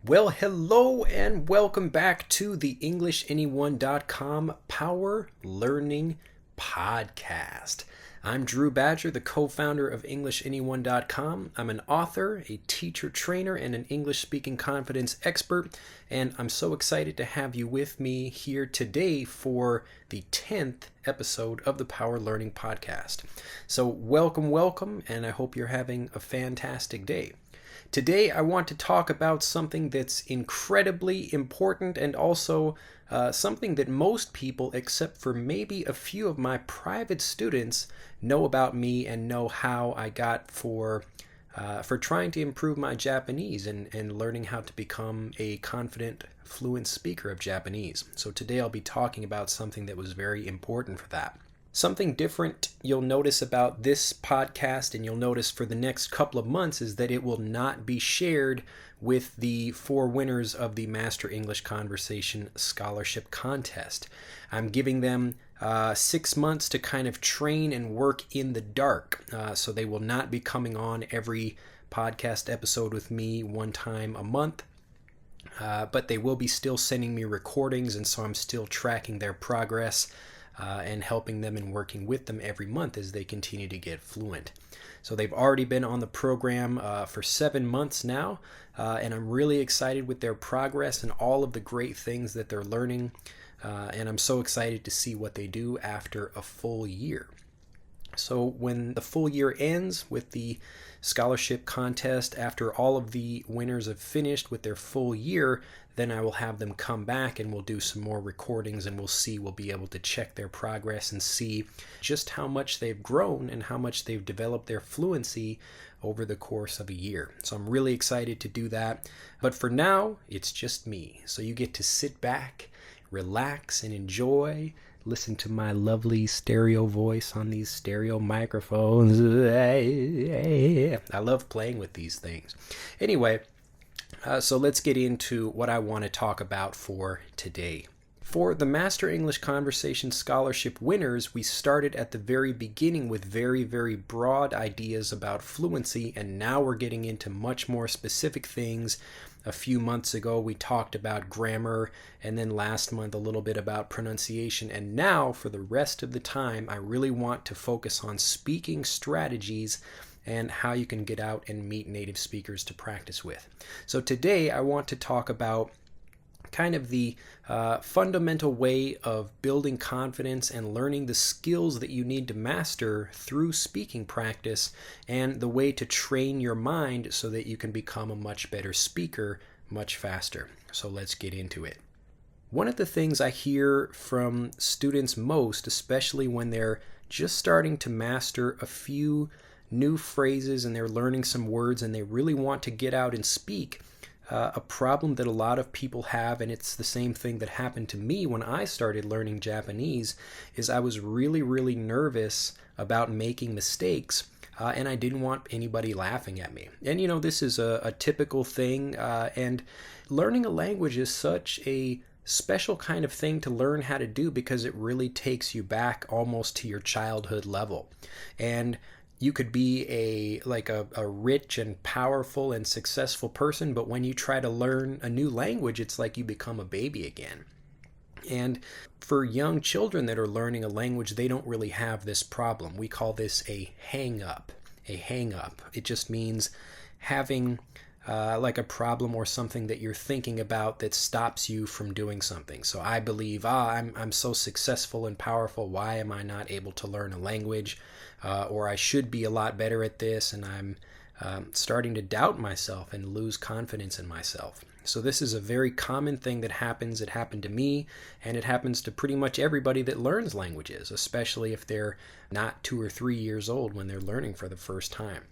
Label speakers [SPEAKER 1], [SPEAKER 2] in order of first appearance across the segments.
[SPEAKER 1] Well, hello and welcome back to the EnglishAnyone.com Power Learning Podcast. I'm Drew Badger, the co-founder of EnglishAnyone.com. I'm an author, a teacher trainer, and an English-speaking confidence expert, and I'm so excited to have you with me here today for the 10th episode of the Power Learning Podcast. So welcome, and I hope you're having a fantastic day. Today, I want to talk about something that's incredibly important and also something that most people, except for maybe a few of my private students, know about me and know how I got for trying to improve my Japanese and learning how to become a confident, fluent speaker of Japanese. So today I'll be talking about something that was very important for that. Something different you'll notice about this podcast, and you'll notice for the next couple of months, is that it will not be shared with the 4 winners of the Master English Conversation Scholarship Contest. I'm giving them 6 months to kind of train and work in the dark, so they will not be coming on every podcast episode with me one time a month. But they will be still sending me recordings, and so I'm still tracking their progress and helping them and working with them every month as they continue to get fluent. So they've already been on the program for 7 months now, and I'm really excited with their progress and all of the great things that they're learning, and I'm so excited to see what they do after a full year. So when the full year ends with the scholarship contest, after all of the winners have finished with their full year, then I will have them come back and we'll do some more recordings, and we'll be able to check their progress and see just how much they've grown and how much they've developed their fluency over the course of a year. So I'm really excited to do that. But for now, it's just me. So you get to sit back, relax, and enjoy. Listen to my lovely stereo voice on these stereo microphones. I love playing with these things. Anyway, so let's get into what I want to talk about for today. For the Master English Conversation Scholarship winners, we started at the very beginning with very, very broad ideas about fluency, and now we're getting into much more specific things. A few months ago, we talked about grammar, and then last month a little bit about pronunciation. And now, for the rest of the time, I really want to focus on speaking strategies and how you can get out and meet native speakers to practice with. So today, I want to talk about kind of the fundamental way of building confidence and learning the skills that you need to master through speaking practice, and the way to train your mind so that you can become a much better speaker much faster. So let's get into it. One of the things I hear from students most, especially when they're just starting to master a few new phrases and they're learning some words and they really want to get out and speak, a problem that a lot of people have, and it's the same thing that happened to me when I started learning Japanese, is I was really, really nervous about making mistakes, and I didn't want anybody laughing at me. And this is a typical thing, and learning a language is such a special kind of thing to learn how to do because it really takes you back almost to your childhood level. And you could be a rich and powerful and successful person, but when you try to learn a new language, it's like you become a baby again. And for young children that are learning a language, they don't really have this problem. We call this a hang-up. A hang-up. It just means having like a problem or something that you're thinking about that stops you from doing something. So I believe, I'm so successful and powerful, why am I not able to learn a language? Or I should be a lot better at this, and I'm starting to doubt myself and lose confidence in myself. So this is a very common thing that happens. It happened to me, and it happens to pretty much everybody that learns languages, especially if they're not 2 or 3 years old when they're learning for the first time.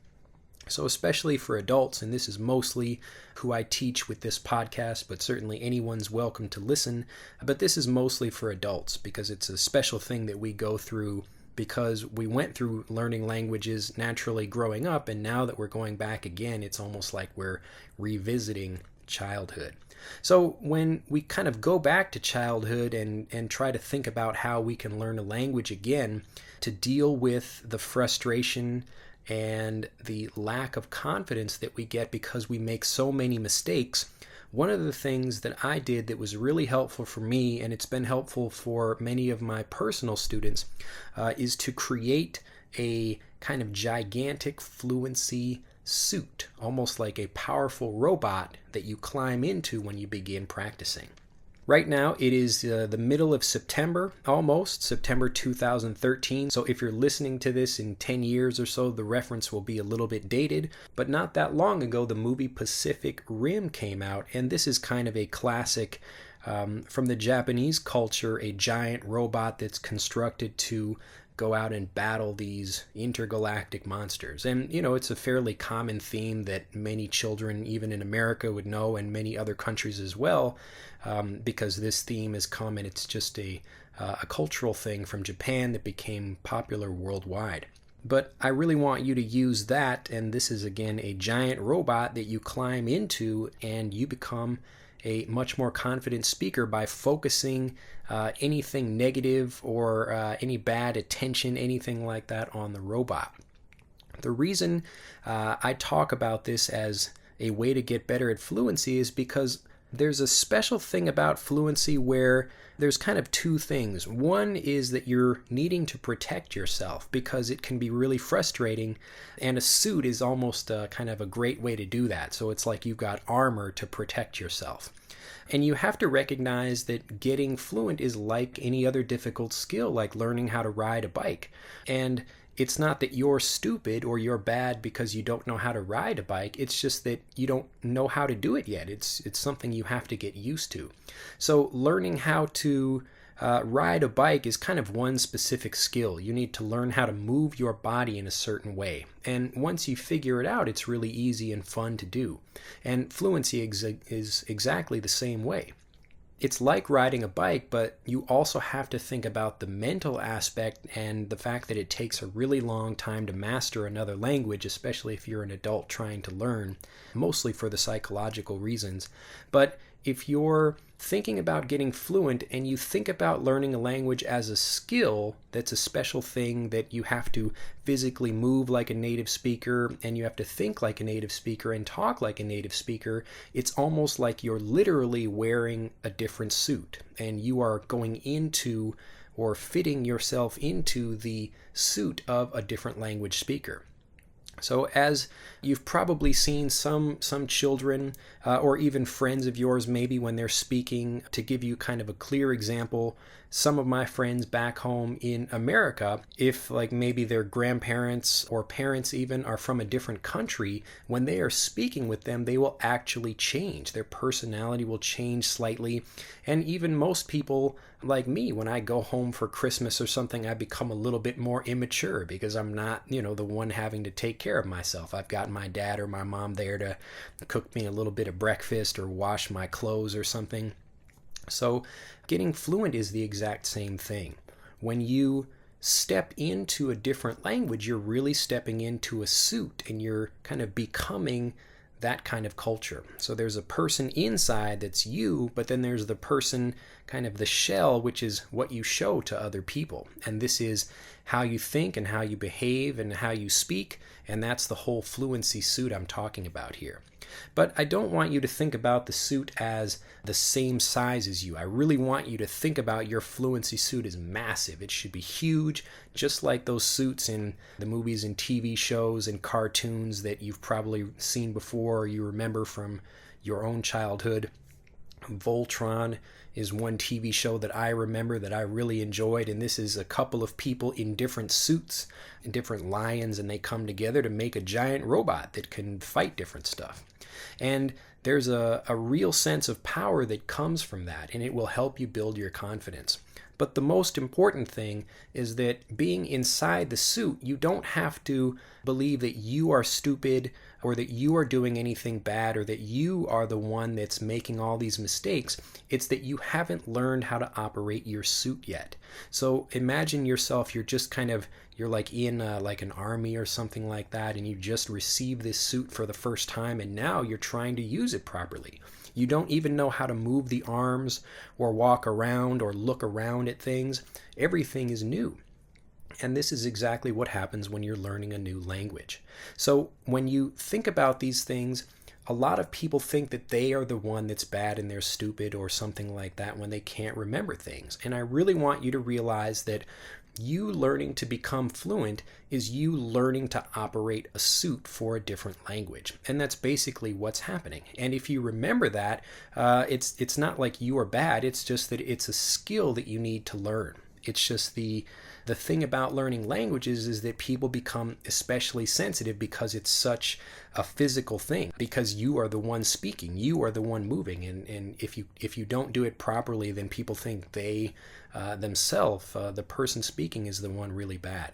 [SPEAKER 1] So especially for adults, and this is mostly who I teach with this podcast, but certainly anyone's welcome to listen, but this is mostly for adults because it's a special thing that we go through because we went through learning languages naturally growing up, and now that we're going back again, it's almost like we're revisiting childhood. So when we kind of go back to childhood and try to think about how we can learn a language again to deal with the frustration and the lack of confidence that we get because we make so many mistakes, one of the things that I did that was really helpful for me, and it's been helpful for many of my personal students, is to create a kind of gigantic fluency suit, almost like a powerful robot that you climb into when you begin practicing. Right now, it is the middle of September, almost, September 2013. So if you're listening to this in 10 years or so, the reference will be a little bit dated. But not that long ago, the movie Pacific Rim came out, and this is kind of a classic from the Japanese culture, a giant robot that's constructed to go out and battle these intergalactic monsters. And, it's a fairly common theme that many children, even in America, would know, and many other countries as well, because this theme has come and it's just a cultural thing from Japan that became popular worldwide. But I really want you to use that, and this is, again, a giant robot that you climb into, and you become a much more confident speaker by focusing anything negative or any bad attention, anything like that, on the robot. The reason I talk about this as a way to get better at fluency is because there's a special thing about fluency where there's kind of two things. One is that you're needing to protect yourself because it can be really frustrating, and a suit is almost kind of a great way to do that. So it's like you've got armor to protect yourself. And you have to recognize that getting fluent is like any other difficult skill, like learning how to ride a bike. And it's not that you're stupid or you're bad because you don't know how to ride a bike. It's just that you don't know how to do it yet. It's something you have to get used to. So learning how to ride a bike is kind of one specific skill. You need to learn how to move your body in a certain way. And once you figure it out, it's really easy and fun to do. And fluency is exactly the same way. It's like riding a bike, but you also have to think about the mental aspect and the fact that it takes a really long time to master another language, especially if you're an adult trying to learn, mostly for the psychological reasons. But if you're thinking about getting fluent and you think about learning a language as a skill, that's a special thing that you have to physically move like a native speaker and you have to think like a native speaker and talk like a native speaker, it's almost like you're literally wearing a different suit and you are going into or fitting yourself into the suit of a different language speaker. So as you've probably seen some children or even friends of yours maybe when they're speaking, to give you kind of a clear example, some of my friends back home in America, if like maybe their grandparents or parents even are from a different country, when they are speaking with them, they will actually change. Their personality will change slightly. And even most people like me, when I go home for Christmas or something, I become a little bit more immature because I'm not, the one having to take care of myself. I've got my dad or my mom there to cook me a little bit of breakfast or wash my clothes or something. So getting fluent is the exact same thing. When you step into a different language, you're really stepping into a suit and you're kind of becoming that kind of culture. So there's a person inside that's you, but then there's the person, kind of the shell, which is what you show to other people. And this is how you think and how you behave and how you speak, and that's the whole fluency suit I'm talking about here. But I don't want you to think about the suit as the same size as you. I really want you to think about your fluency suit as massive. It should be huge, just like those suits in the movies and TV shows and cartoons that you've probably seen before or you remember from your own childhood. Voltron is one TV show that I remember that I really enjoyed, and this is a couple of people in different suits and different lions, and they come together to make a giant robot that can fight different stuff. And there's a real sense of power that comes from that, and it will help you build your confidence. But the most important thing is that being inside the suit, you don't have to believe that you are stupid or that you are doing anything bad or that you are the one that's making all these mistakes. It's that you haven't learned how to operate your suit yet. So imagine yourself, you're like in like an army or something like that, and you just received this suit for the first time, and now you're trying to use it properly. You don't even know how to move the arms or walk around or look around at things. Everything is new. And this is exactly what happens when you're learning a new language. So when you think about these things, a lot of people think that they are the one that's bad and they're stupid or something like that when they can't remember things. And I really want you to realize that you learning to become fluent is you learning to operate a suit for a different language. And that's basically what's happening. And if you remember that, it's not like you are bad, it's just that it's a skill that you need to learn. It's just the thing about learning languages is that people become especially sensitive because it's such a physical thing, because you are the one speaking, you are the one moving, and if you don't do it properly, then people think they themselves, the person speaking, is the one really bad.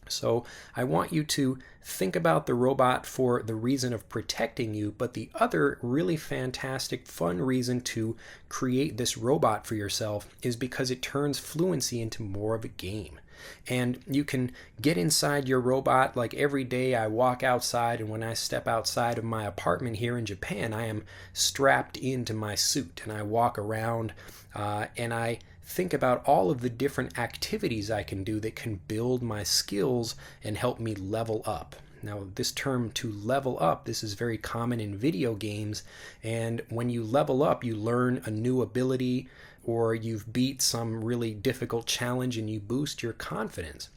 [SPEAKER 1] So I want you to think about the robot for the reason of protecting you, but the other really fantastic, fun reason to create this robot for yourself is because it turns fluency into more of a game. And you can get inside your robot. Like every day I walk outside, and when I step outside of my apartment here in Japan, I am strapped into my suit and I walk around and I think about all of the different activities I can do that can build my skills and help me level up. Now, this term to level up, this is very common in video games, and when you level up, you learn a new ability or you've beat some really difficult challenge and you boost your confidence.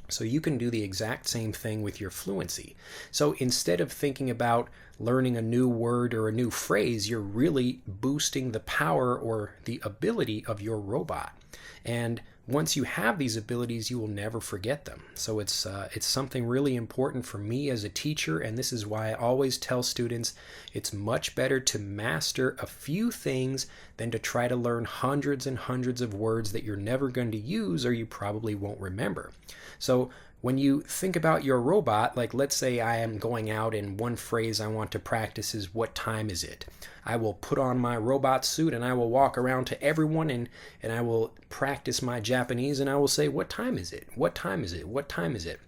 [SPEAKER 1] So you can do the exact same thing with your fluency. So instead of thinking about learning a new word or a new phrase, you're really boosting the power or the ability of your robot. And once you have these abilities, you will never forget them. So it's something really important for me as a teacher, and this is why I always tell students it's much better to master a few things than to try to learn hundreds and hundreds of words that you're never going to use or you probably won't remember. So when you think about your robot, like let's say I am going out and one phrase I want to practice is "what time is it?" I will put on my robot suit and I will walk around to everyone and I will practice my Japanese and I will say, "What time is it? What time is it? What time is it?"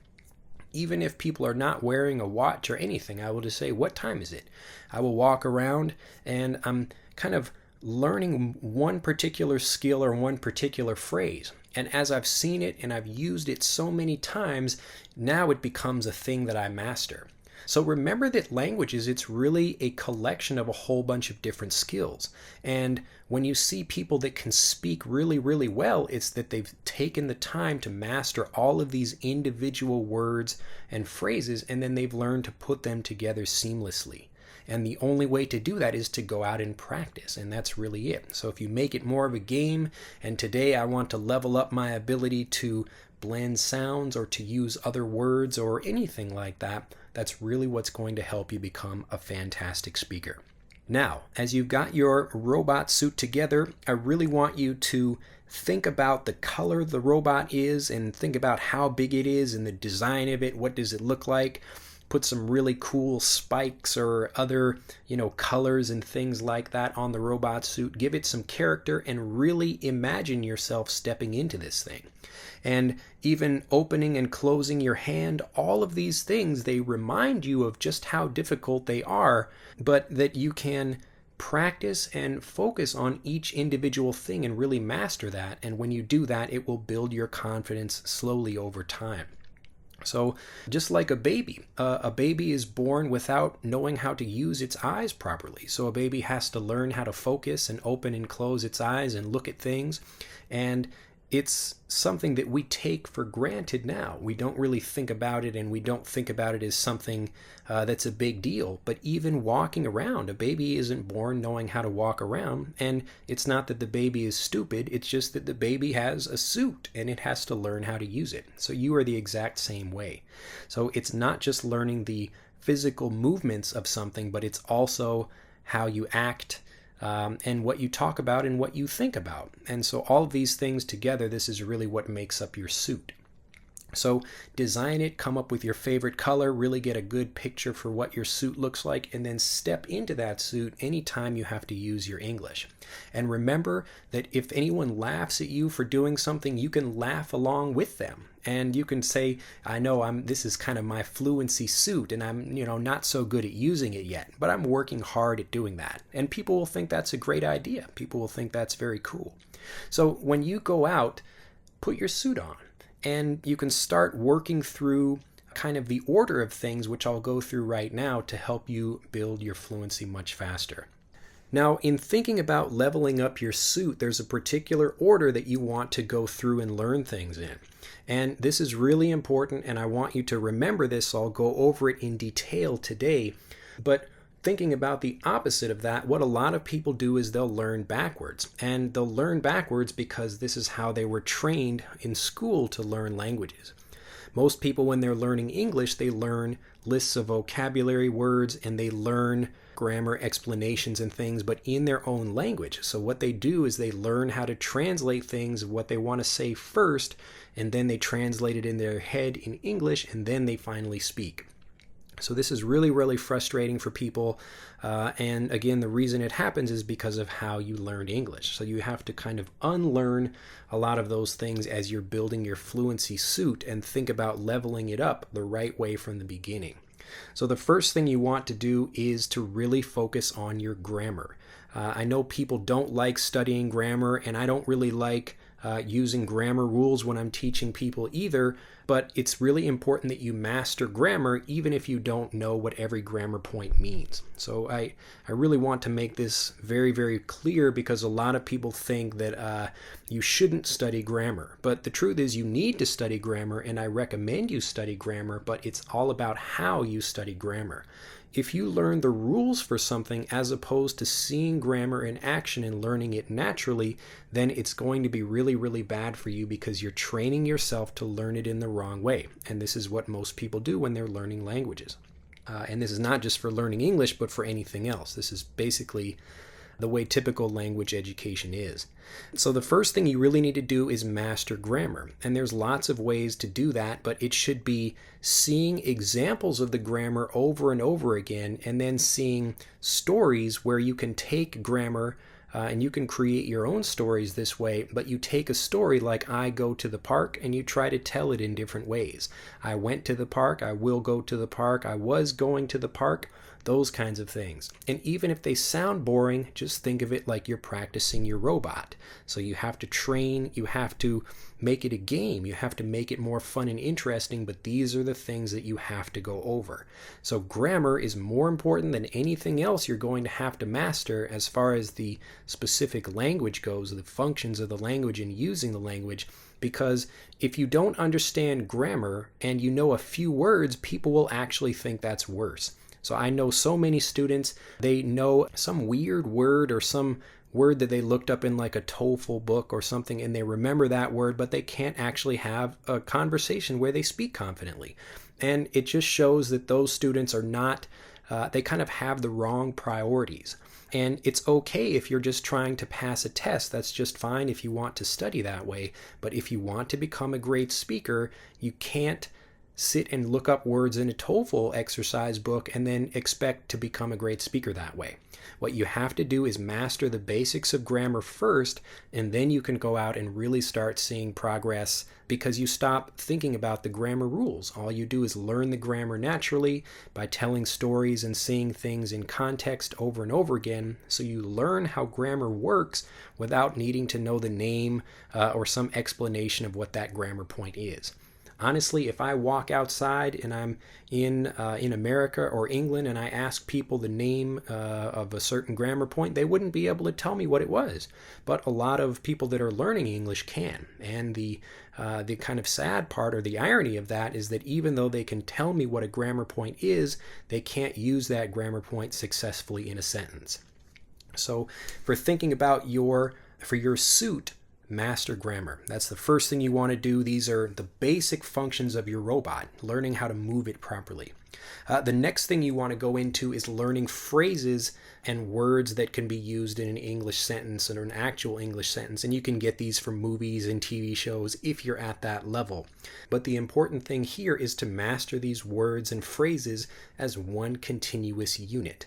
[SPEAKER 1] Even if people are not wearing a watch or anything, I will just say, "What time is it?" I will walk around and I'm kind of learning one particular skill or one particular phrase. And as I've seen it and I've used it so many times, now it becomes a thing that I master. So remember that languages, it's really a collection of a whole bunch of different skills. And when you see people that can speak really, really well, it's that they've taken the time to master all of these individual words and phrases, and then they've learned to put them together seamlessly. And the only way to do that is to go out and practice, and that's really it. So if you make it more of a game, and today I want to level up my ability to blend sounds or to use other words or anything like that, that's really what's going to help you become a fantastic speaker. Now, as you've got your robot suit together, I really want you to think about the color the robot is and think about how big it is and the design of it. What does it look like? Put some really cool spikes or other, colors and things like that on the robot suit. Give it some character and really imagine yourself stepping into this thing. And even opening and closing your hand, all of these things, they remind you of just how difficult they are, but that you can practice and focus on each individual thing and really master that. And when you do that, it will build your confidence slowly over time. So just like a baby is born without knowing how to use its eyes properly. So a baby has to learn how to focus and open and close its eyes and look at things. And it's something that we take for granted now. We don't really think about it, and we don't think about it as something that's a big deal. But even walking around, a baby isn't born knowing how to walk around. And it's not that the baby is stupid, it's just that the baby has a suit and it has to learn how to use it. So you are the exact same way. So it's not just learning the physical movements of something, but it's also how you act, and what you talk about and what you think about. And so all of these things together, this is really what makes up your suit. So design it, come up with your favorite color, really get a good picture for what your suit looks like, and then step into that suit anytime you have to use your English. And remember that if anyone laughs at you for doing something, you can laugh along with them. And you can say, I know this is kind of my fluency suit, and I'm not so good at using it yet, but I'm working hard at doing that. And people will think that's a great idea. People will think that's very cool. So when you go out, put your suit on. And you can start working through kind of the order of things, which I'll go through right now to help you build your fluency much faster. Now, in thinking about leveling up your suit, there's a particular order that you want to go through and learn things in. And this is really important, and I want you to remember this, so I'll go over it in detail today. But thinking about the opposite of that, what a lot of people do is they'll learn backwards. And they'll learn backwards because this is how they were trained in school to learn languages. Most people, when they're learning English, they learn lists of vocabulary words and they learn grammar explanations and things, but in their own language. So what they do is they learn how to translate things, what they want to say first, and then they translate it in their head in English, and then they finally speak. So this is really, really frustrating for people. And again, the reason it happens is because of how you learned English. So you have to kind of unlearn a lot of those things as you're building your fluency suit and think about leveling it up the right way from the beginning. So the first thing you want to do is to really focus on your grammar. I know people don't like studying grammar, and I don't really like using grammar rules when I'm teaching people either, but it's really important that you master grammar even if you don't know what every grammar point means. So I really want to make this very, very clear because a lot of people think that you shouldn't study grammar. But the truth is you need to study grammar, and I recommend you study grammar, but it's all about how you study grammar. If you learn the rules for something as opposed to seeing grammar in action and learning it naturally, then it's going to be really, really bad for you because you're training yourself to learn it in the wrong way. And this is what most people do when they're learning languages. And this is not just for learning English, but for anything else. This is basically the way typical language education is. So the first thing you really need to do is master grammar. And there's lots of ways to do that, but it should be seeing examples of the grammar over and over again, and then seeing stories where you can take grammar and you can create your own stories this way, but you take a story like I go to the park and you try to tell it in different ways. I went to the park, I will go to the park, I was going to the park, those kinds of things. And even if they sound boring, just think of it like you're practicing your robot. So you have to train, you have to make it a game, you have to make it more fun and interesting, but these are the things that you have to go over. So grammar is more important than anything else you're going to have to master as far as the specific language goes, the functions of the language and using the language. Because if you don't understand grammar and you know a few words, people will actually think that's worse. So I know so many students, they know some weird word or some word that they looked up in like a TOEFL book or something, and they remember that word, but they can't actually have a conversation where they speak confidently. And it just shows that those students are not, they kind of have the wrong priorities. And it's okay if you're just trying to pass a test. That's just fine if you want to study that way. But if you want to become a great speaker, you can't sit and look up words in a TOEFL exercise book and then expect to become a great speaker that way. What you have to do is master the basics of grammar first, and then you can go out and really start seeing progress because you stop thinking about the grammar rules. All you do is learn the grammar naturally by telling stories and seeing things in context over and over again. So you learn how grammar works without needing to know the name or some explanation of what that grammar point is. Honestly, if I walk outside and I'm in America or England and I ask people the name of a certain grammar point, they wouldn't be able to tell me what it was. But a lot of people that are learning English can. And the kind of sad part or the irony of that is that even though they can tell me what a grammar point is, they can't use that grammar point successfully in a sentence. So for thinking about for your suit, master grammar. That's the first thing you want to do. These are the basic functions of your robot, learning how to move it properly. The next thing you want to go into is learning phrases and words that can be used in an English sentence or an actual English sentence. And you can get these from movies and TV shows if you're at that level. But the important thing here is to master these words and phrases as one continuous unit.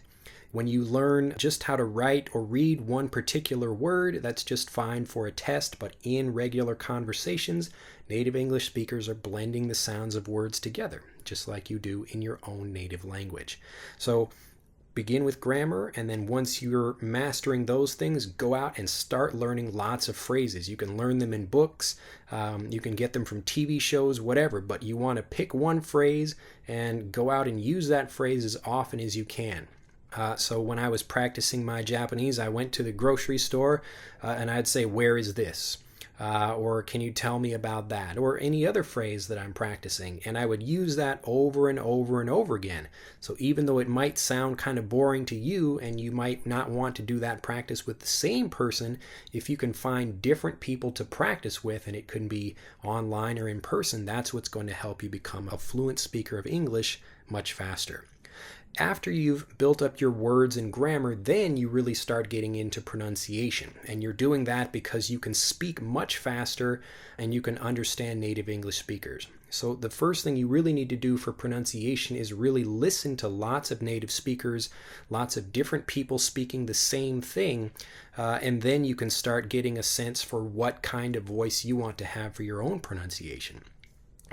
[SPEAKER 1] When you learn just how to write or read one particular word, that's just fine for a test, but in regular conversations, native English speakers are blending the sounds of words together, just like you do in your own native language. So begin with grammar, and then once you're mastering those things, go out and start learning lots of phrases. You can learn them in books, you can get them from TV shows, whatever, but you want to pick one phrase and go out and use that phrase as often as you can. So when I was practicing my Japanese, I went to the grocery store and I'd say, "Where is this?" Or "Can you tell me about that?" Or any other phrase that I'm practicing. And I would use that over and over and over again. So even though it might sound kind of boring to you and you might not want to do that practice with the same person, if you can find different people to practice with, and it can be online or in person, that's what's going to help you become a fluent speaker of English much faster. After you've built up your words and grammar, then you really start getting into pronunciation. And you're doing that because you can speak much faster and you can understand native English speakers. So the first thing you really need to do for pronunciation is really listen to lots of native speakers, lots of different people speaking the same thing, and then you can start getting a sense for what kind of voice you want to have for your own pronunciation.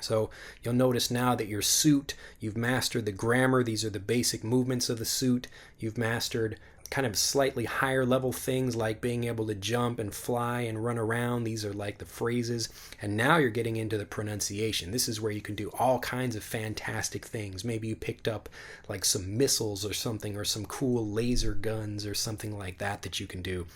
[SPEAKER 1] So you'll notice now that your suit, you've mastered the grammar. These are the basic movements of the suit. You've mastered kind of slightly higher level things like being able to jump and fly and run around. These are like the phrases. And now you're getting into the pronunciation. This is where you can do all kinds of fantastic things. Maybe you picked up like some missiles or something, or some cool laser guns or something like that you can do.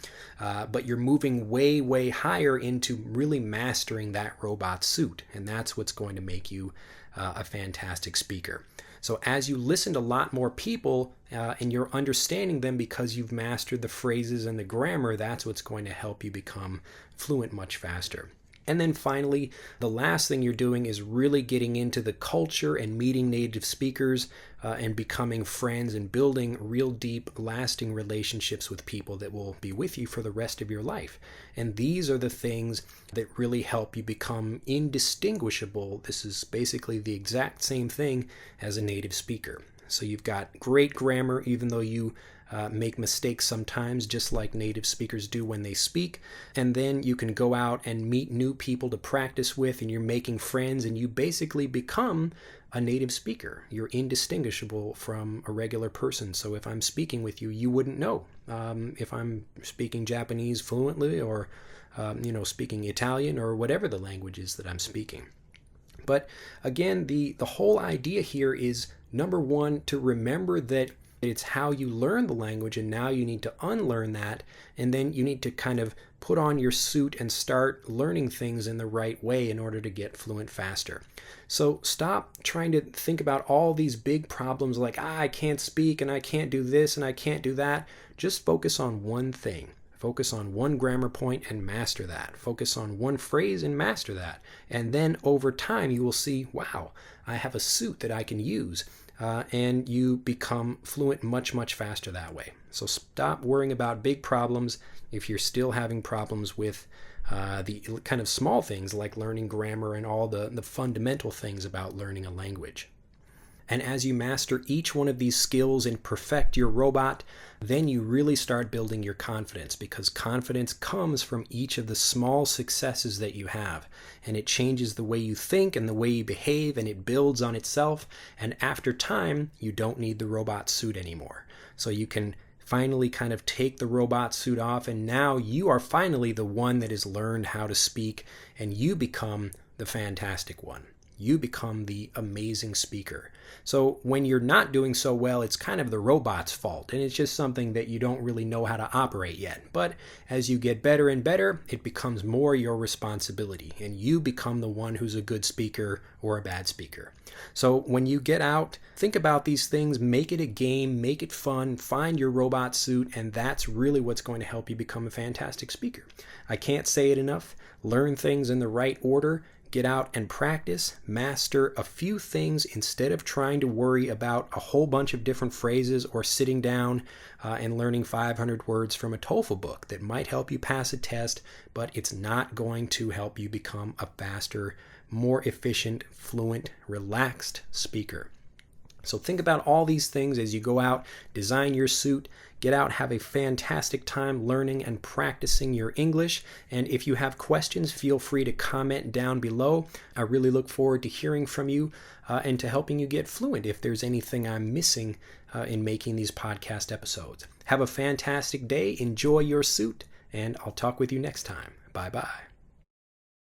[SPEAKER 1] But you're moving way, way higher into really mastering that robot suit. And that's what's going to make you a fantastic speaker. So as you listen to a lot more people and you're understanding them because you've mastered the phrases and the grammar, that's what's going to help you become fluent much faster. And then finally, the last thing you're doing is really getting into the culture and meeting native speakers and becoming friends and building real deep, lasting relationships with people that will be with you for the rest of your life. And these are the things that really help you become indistinguishable. This is basically the exact same thing as a native speaker. So you've got great grammar, even though you make mistakes sometimes, just like native speakers do when they speak. And then you can go out and meet new people to practice with, and you're making friends, and you basically become a native speaker. You're indistinguishable from a regular person. So if I'm speaking with you, you wouldn't know if I'm speaking Japanese fluently or speaking Italian or whatever the language is that I'm speaking. But again, the whole idea here is, number one, to remember that it's how you learn the language, and now you need to unlearn that, and then you need to kind of put on your suit and start learning things in the right way in order to get fluent faster. So stop trying to think about all these big problems like, I can't speak and I can't do this and I can't do that. Just focus on one thing. Focus on one grammar point and master that. Focus on one phrase and master that. And then over time you will see, wow, I have a suit that I can use. And you become fluent much, much faster that way. So stop worrying about big problems if you're still having problems with the kind of small things like learning grammar and all the fundamental things about learning a language. And as you master each one of these skills and perfect your robot, then you really start building your confidence, because confidence comes from each of the small successes that you have. And it changes the way you think and the way you behave, and it builds on itself. And after time, you don't need the robot suit anymore. So you can finally kind of take the robot suit off, and now you are finally the one that has learned how to speak, and you become the fantastic one. You become the amazing speaker. So when you're not doing so well, it's kind of the robot's fault, and it's just something that you don't really know how to operate yet. But as you get better and better, it becomes more your responsibility, and you become the one who's a good speaker or a bad speaker. So when you get out, think about these things, make it a game, make it fun, find your robot suit, and that's really what's going to help you become a fantastic speaker. I can't say it enough. Learn things in the right order. Get out and practice, master a few things instead of trying to worry about a whole bunch of different phrases or sitting down and learning 500 words from a TOEFL book that might help you pass a test, but it's not going to help you become a faster, more efficient, fluent, relaxed speaker. So think about all these things as you go out, design your suit, get out, have a fantastic time learning and practicing your English. And if you have questions, feel free to comment down below. I really look forward to hearing from you and to helping you get fluent if there's anything I'm missing in making these podcast episodes. Have a fantastic day, enjoy your suit, and I'll talk with you next time. Bye-bye.